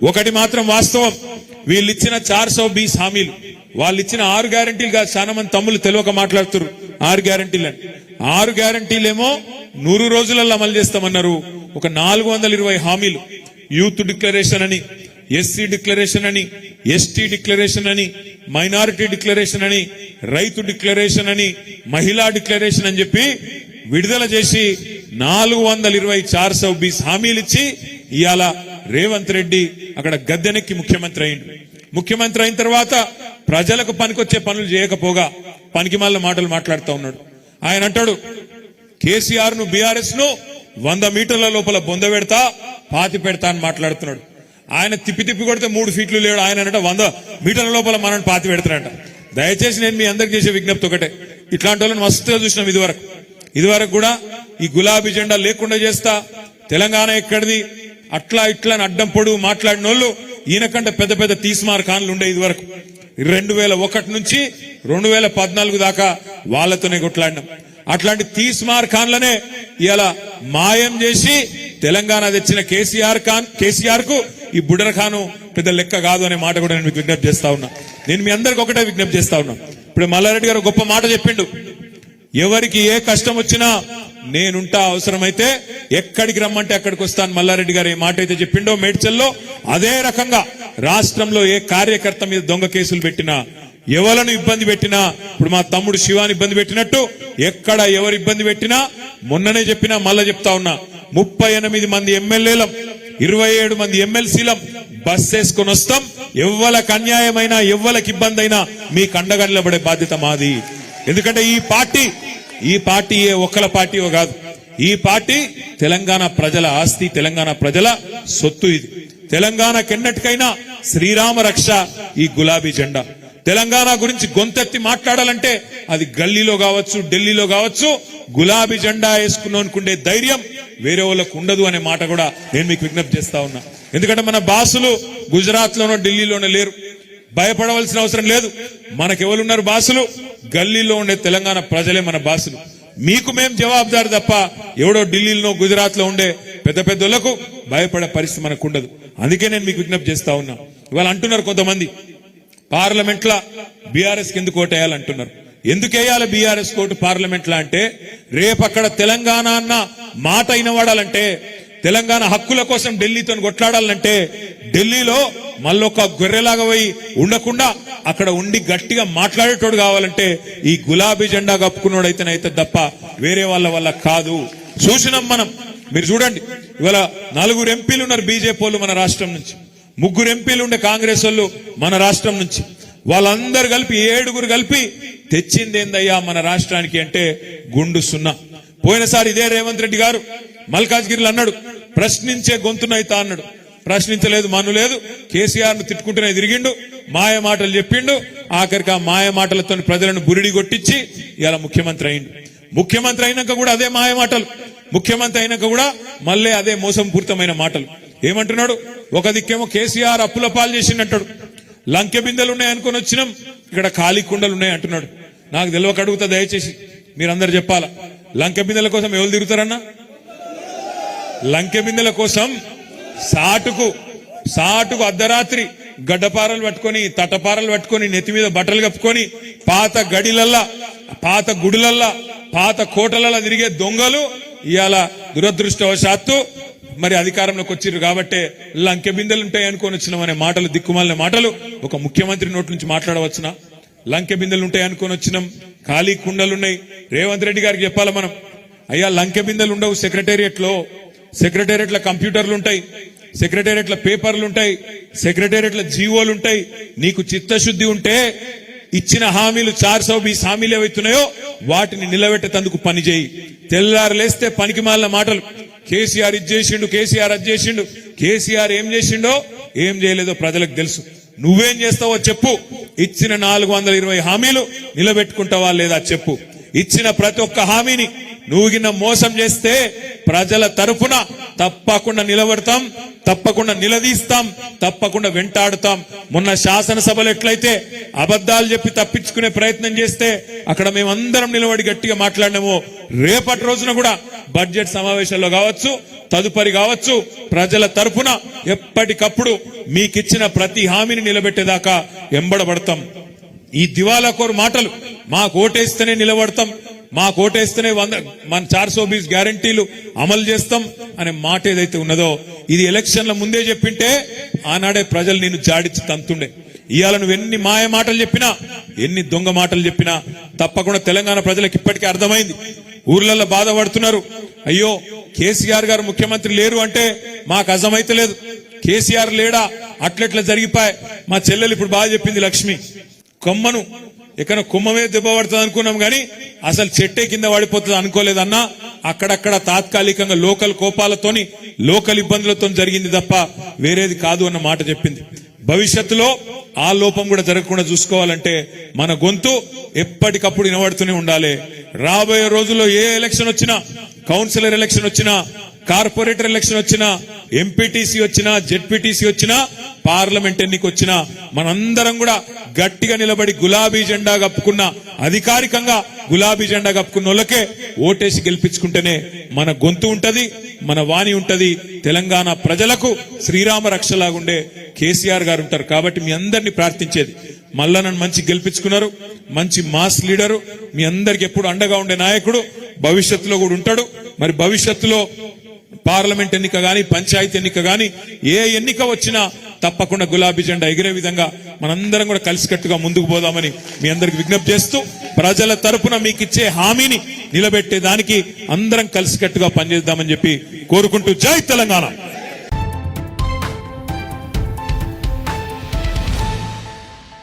ఒకటి మాత్రం వాస్తవం, వీళ్ళు ఇచ్చిన 420 హామీలు, వాళ్ళు ఇచ్చిన 6 గ్యారంటీలు కాదు. చాలా మంది తమ్ముళ్ళు తెలియక మాట్లాడుతున్నారు 6 గ్యారంటీలు. 6 గ్యారంటీలేమో 100 రోజులలో అమలు చేస్తామన్నారు. ఒక 420 హామీలు, యూత్ డిక్లరేషన్ అని, ఎస్సీ డిక్లరేషన్ అని, ఎస్టీ డిక్లరేషన్ అని, మైనారిటీ డిక్లరేషన్ అని, రైతు డిక్లరేషన్ అని, మహిళా డిక్లరేషన్ అని చెప్పి విడుదల చేసి 420 420 హామీలు ఇచ్చి ఇవాళ రేవంత్ రెడ్డి అక్కడ గద్దెనెక్కి ముఖ్యమంత్రి అయిండు. ముఖ్యమంత్రి అయిన తర్వాత ప్రజలకు పనికొచ్చే పనులు చేయకపోగా పనికిమాలిన మాటలు మాట్లాడుతూ ఉన్నాడు. ఆయన అంటాడు కేసీఆర్ ను బీఆర్ఎస్ ను 100 మీటర్ల లోపల బొంద పెడతా, పాతి పెడతా అని మాట్లాడుతున్నాడు. ఆయన తిప్పి కొడితే 3 ఫీట్లు లేడు. ఆయన అంటే 100 మీటర్ల లోపల మనల్ని పాతి పెడతాడంట. దయచేసి నేను మీ అందరికి చేసే విజ్ఞప్తి ఒకటే, ఇట్లాంటి వాళ్ళని మస్తుగా చూసినాం ఇదివరకు కూడా ఈ గులాబీ జెండా లేకుండా చేస్తా, తెలంగాణ ఎక్కడిది అట్లా ఇట్లా అని అడ్డం పొడుగు మాట్లాడిన వాళ్ళు ఈయనకంటే పెద్ద పెద్ద తీస్మార్ ఖాన్లు ఉండే. ఇదివరకు 2001 నుంచి 2014 దాకా వాళ్ళతోనే కొట్లాడినాం. అట్లాంటి తీస్మార్ ఖాన్లనే ఇలా మాయం చేసి తెలంగాణ తెచ్చిన కేసీఆర్ కు ఈ బుడర్ ఖాను పెద్ద లెక్క కాదు అనే మాట కూడా నేను మీకు విజ్ఞప్తి చేస్తా ఉన్నా. నేను మీ అందరికి ఒకటే విజ్ఞప్తి చేస్తా ఉన్నా. ఇప్పుడు మల్లారెడ్డి గారు గొప్ప మాట చెప్పిండు, ఎవరికి ఏ కష్టం వచ్చినా నేనుంటా, అవసరమైతే ఎక్కడికి రమ్మంటే అక్కడికి వస్తాను. మల్లారెడ్డి గారు ఏ మాట అయితే చెప్పిండో మేడ్చల్లో, అదే రకంగా రాష్ట్రంలో ఏ కార్యకర్త మీద దొంగ కేసులు పెట్టినా, ఎవలను ఇబ్బంది పెట్టినా, ఇప్పుడు మా తమ్ముడు శివాని ఇబ్బంది పెట్టినట్టు ఎక్కడ ఎవరు ఇబ్బంది పెట్టినా, మొన్ననే చెప్పినా మళ్ళా చెప్తా ఉన్నా, 38 మంది ఎమ్మెల్యేలం, 27 మంది ఎమ్మెల్సీలం బస్ వేసుకొని వస్తాం. ఎవ్వలకు అన్యాయమైనా ఎవ్వలకు ఇబ్బంది అయినా మీకు అండగా నిలబడే బాధ్యత మాది. ఎందుకంటే ఈ పార్టీ ఏ ఒక్కల పార్టీయో కాదు. ఈ పార్టీ తెలంగాణ ప్రజల ఆస్తి, తెలంగాణ ప్రజల సొత్తు. ఇది తెలంగాణకెన్నటికైనా శ్రీరామ రక్ష ఈ గులాబీ జెండా. తెలంగాణ గురించి గొంతెత్తి మాట్లాడాలంటే అది గల్లీలో కావచ్చు, ఢిల్లీలో కావచ్చు, గులాబీ జెండా వేసుకున్నోనుకుండే ధైర్యం వేరే వాళ్ళకు ఉండదు అనే మాట కూడా నేను మీకు విజ్ఞప్తి చేస్తా ఉన్నా. ఎందుకంటే మన బాసులు గుజరాత్ లోనో ఢిల్లీలోనో లేరు, భయపడవలసిన అవసరం లేదు. మనకెవరున్నారు బాసులు? గల్లీలో ఉండే తెలంగాణ ప్రజలే మన బాసులు. మీకు మేం జవాబుదారు తప్ప ఎవడో ఢిల్లీలో గుజరాత్ లో ఉండే పెద్ద పెద్దలకు భయపడే పరిస్థితి మనకు ఉండదు. అందుకే నేను మీకు విజ్ఞప్తి చేస్తా ఉన్నా. ఇవాళ అంటున్నారు కొంతమంది పార్లమెంట్ లా బీఆర్ఎస్ కి ఎందుకు ఓటేయాలంటున్నారు. ఎందుకు వేయాలి బీఆర్ఎస్ కోటు పార్లమెంట్ లా అంటే, రేపు అక్కడ తెలంగాణ అన్న మాట వినబడాలంటే, తెలంగాణ హక్కుల కోసం ఢిల్లీతో కొట్లాడాలంటే, ఢిల్లీలో మళ్ళొక గొర్రెలాగా పోయి ఉండకుండా అక్కడ ఉండి గట్టిగా మాట్లాడేటోడు కావాలంటే ఈ గులాబీ జెండా కప్పుకున్నోడైతేనైతే తప్ప వేరే వాళ్ళ వల్ల కాదు. చూసినాం మనం. మీరు చూడండి, ఇవాళ 4 ఎంపీలు ఉన్నారు బీజేపీ వాళ్ళు మన రాష్ట్రం నుంచి, 3 ఎంపీలు ఉండే కాంగ్రెస్ వాళ్ళు మన రాష్ట్రం నుంచి. వాళ్ళందరూ కలిపి 7 కలిపి తెచ్చిందేందయ్యా మన రాష్ట్రానికి అంటే గుండు సున్నా. పోయినసారి ఇదే రేవంత్ రెడ్డి గారు మల్కాజ్గిరిలో అన్నాడు, ప్రశ్నించే గొంతునైతా అన్నాడు. ప్రశ్నించలేదు, మనులేదు, కేసీఆర్ ను తిట్టుకుంటూనే తిరిగిండు, మాయ మాటలు చెప్పిండు. ఆఖరికి ఆ మాయ మాటలతో ప్రజలను బురిడి కొట్టించి ఇలా ముఖ్యమంత్రి అయిండు. ముఖ్యమంత్రి అయినాక కూడా అదే మాయ మాటలు, ముఖ్యమంత్రి అయినాక కూడా మళ్ళీ అదే మోసంపూరితమైన మాటలు. ఏమంటున్నాడు? ఒక దిక్కేమో కేసీఆర్ అప్పుల పాలు చేసిండంటాడు, లంకె బిందెలు ఉన్నాయి అనుకుని వచ్చినాం, ఇక్కడ ఖాళీ కుండలు ఉన్నాయి అంటున్నాడు. నాకు తెలియక అడుగుతా, దయచేసి మీరందరూ చెప్పాలా, లంకె బిందెల కోసం ఎవరు తిరుగుతారన్నా? లంకె బిందెల కోసం సాటుకు అర్ధరాత్రి గడ్డపారలు పట్టుకొని, తటపారలు పట్టుకొని, నెత్తి మీద బట్టలు కప్పుకొని, పాత గడిలల్లా, పాత గుడులల్లా, పాత కోటలల్లా తిరిగే దొంగలు ఇవాళ దురదృష్టవశాత్తు మరి అధికారంలోకి వచ్చిర్రు కాబట్టి లంకె బిందెలు ఉంటాయి అనుకొని వచ్చినాం అనే మాటలు, దిక్కుమాలిన మాటలు ఒక ముఖ్యమంత్రి నోటి నుంచి మాట్లాడవచ్చునా? లంకె బిందెలు ఉంటాయి అనుకొని వచ్చినాం, ఖాళీ కుండలున్నాయి. రేవంత్ రెడ్డి గారికి చెప్పాలి మనం, అయ్యా లంకె బిందెలు ఉండవు సెక్రటేరియట్లో కంప్యూటర్లు ఉంటాయి, సెక్రటేరియట్ల పేపర్లు ఉంటాయి, సెక్రటేరియట్ల జీవోలు ఉంటాయి. నీకు చిత్తశుద్ధి ఉంటే ఇచ్చిన హామీలు 420 హామీలు ఏవైతున్నాయో వాటిని నిలబెట్టేందుకు పని చేయి. తెల్లారు లేస్తే పనికి మాలిన మాటలు, కేసీఆర్ ఇది చేసిండు, కేసీఆర్ అది చేసిండు. కేసీఆర్ ఏం చేసిండో ఏం చేయలేదో ప్రజలకు తెలుసు. నువ్వేం చేస్తావో చెప్పు. ఇచ్చిన 420 హామీలు నిలబెట్టుకుంటావా లేదా చెప్పు. ఇచ్చిన ప్రతి ఒక్క హామీని నువ్వు గిన్న మోసం చేస్తే ప్రజల తరఫున తప్పకుండా నిలబడతాం, తప్పకుండా నిలదీస్తాం, తప్పకుండా వెంటాడుతాం. మొన్న శాసనసభలో ఎట్లయితే అబద్ధాలు చెప్పి తప్పించుకునే ప్రయత్నం చేస్తే అక్కడ మేమందరం నిలబడి గట్టిగా మాట్లాడినామో, రేపటి రోజున కూడా బడ్జెట్ సమావేశాల్లో కావచ్చు, తదుపరి కావచ్చు ప్రజల తరపున ఎప్పటికప్పుడు మీకిచ్చిన ప్రతి హామీని నిలబెట్టేదాకా ఎంబడబడతాం. ఈ దివాలాకోరు మాటలు మాకు ఓటేస్తేనే నిలబడతాం, మాకు ఓటేస్తేనే మన 420 గ్యారంటీలు అమలు చేస్తాం అనే మాట ఏదైతే ఉన్నదో ఇది ఎలక్షన్ల ముందే చెప్పింటే ఆనాడే ప్రజలు నిన్ను జాడించి తంతుండే. ఇవాళ నువ్వు ఎన్ని మాయ మాటలు చెప్పినా ఎన్ని దొంగ మాటలు చెప్పినా తప్పకుండా తెలంగాణ ప్రజలకు ఇప్పటికే అర్థమైంది. ఊర్లలో బాధపడుతున్నారు, అయ్యో కేసీఆర్ గారు ముఖ్యమంత్రి లేరు అంటే మాకు అర్థమైతలేదు, కేసీఆర్ లేడా అట్లెట్లా జరిగిపోయి. మా చెల్లెలు ఇప్పుడు బాగా చెప్పింది లక్ష్మి, కొమ్మను ఎక్కడ కుమ్మమే దెబ్బ పడుతుంది అనుకున్నాం గానీ అసలు చెట్టే కింద పడిపోతుంది అనుకోలేదన్నా. అక్కడక్కడ తాత్కాలికంగా లోకల్ కోపాలతోని లోకల్ ఇబ్బందులతో జరిగింది తప్ప వేరేది కాదు అన్న మాట చెప్పింది. భవిష్యత్తులో ఆ లోపం కూడా జరగకుండా చూసుకోవాలంటే మన గొంతు ఎప్పటికప్పుడు వినబడుతూనే ఉండాలి. రాబోయే రోజుల్లో ఏ ఎలక్షన్ వచ్చినా, కౌన్సిలర్ ఎలక్షన్ వచ్చినా, కార్పొరేటర్ ఎలక్షన్ వచ్చినా, ఎంపీటీసీ వచ్చినా, జెడ్పీటీసీ వచ్చినా, పార్లమెంట్ ఎన్నిక వచ్చినా మనందరం కూడా గట్టిగా నిలబడి గులాబీ జెండా కప్పుకున్న, అధికారికంగా గులాబీ జెండా కప్పుకున్న వాళ్ళకే ఓటేసి గెలిపించుకుంటేనే మన గొంతు ఉంటది, మన వాణి ఉంటది. తెలంగాణ ప్రజలకు శ్రీరామ రక్షలాగుండే కేసీఆర్ గారు ఉంటారు. కాబట్టి మీ అందరినీ ప్రార్థించేది, మళ్ళా నన్ను మంచి గెలిపించుకున్నారు, మంచి మాస్ లీడరు, మీ అందరికి ఎప్పుడు అండగా ఉండే నాయకుడు భవిష్యత్తులో కూడా ఉంటాడు. మరి భవిష్యత్తులో పార్లమెంట్ ఎన్నిక గాని, పంచాయతీ ఎన్నిక గాని, ఏ ఎన్నిక వచ్చినా తప్పకుండా గులాబీ జెండా ఎగిరే విధంగా మనందరం కూడా కలిసికట్టుగా ముందుకు పోదామని మీ అందరికి విజ్ఞప్తి చేస్తూ, ప్రజల తరపున మీకు ఇచ్చే హామీని నిలబెట్టే దానికి అందరం కలిసికట్టుగా పనిచేద్దామని చెప్పి కోరుకుంటూ, జై తెలంగాణ.